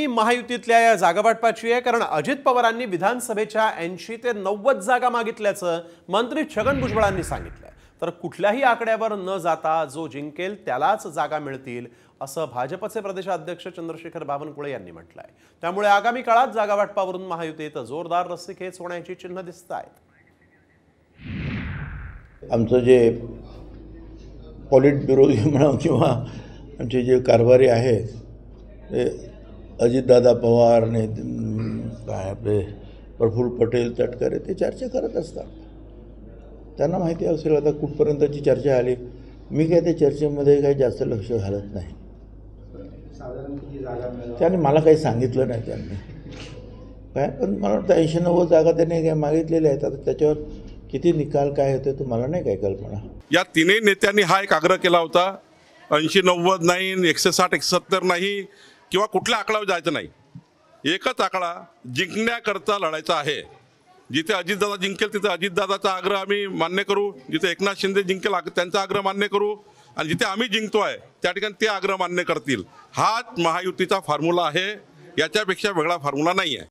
ही महायुतीतल्या या जागावाटपाची आहे, कारण अजित पवारांनी विधानसभेच्या 80 ते 90 जागा मागितल्याचं मंत्री छगन भुजबळांनी सांगितलंय. तर कुठल्याही आकड्यावर न जाता जो जिंकेल त्यालाच जागा मिळतील असं भाजपचे प्रदेशाध्यक्ष चंद्रशेखर बावनकुळे यांनी म्हटलंय. त्यामुळे आगामी काळात जागावाटपावरून महायुतीत जोरदार रस्सीखेच होण्याची चिन्ह दिसतायत. आमचं जे पॉलिट ब्युरो म्हणा किंवा आमचे जे कारभारी आहेत ते अजितदादा पवार आणि काय आपले प्रफुल्ल पटेल तटकरे ते चर्चा करत असतात. त्यांना माहिती असेल आता कुठपर्यंतची चर्चा आली. मी काय त्या चर्चेमध्ये काही जास्त लक्ष घालत नाही. त्याने मला काही सांगितलं नाही त्यांनी काय, पण मला वाटतं 80-90 जागा त्यांनी काय मागितलेल्या आहेत. आता त्याच्यावर किती निकाल काय होते तो मला नाही काही कल्पना. या तिन्ही नेत्यांनी हा एक आग्रह केला होता, 80-90 नाही, 160-170 नाही किंवा कुठल्या आकड्यावर जायचं नाही. एकच आकडा जिंकण्याकरता लढायचा आहे. जिथे अजितदादा जिंकेल तिथे अजितदादाचा आग्रह आम्ही मान्य करू, जिथे एकनाथ शिंदे जिंकेल त्यांचा आग्रह मान्य करू, आणि जिथे आम्ही जिंकतोय त्या ठिकाणी ते आग्रह मान्य करतील. हाच महायुतीचा फॉर्म्युला आहे, याच्यापेक्षा वेगळा फॉर्म्युला नाही आहे.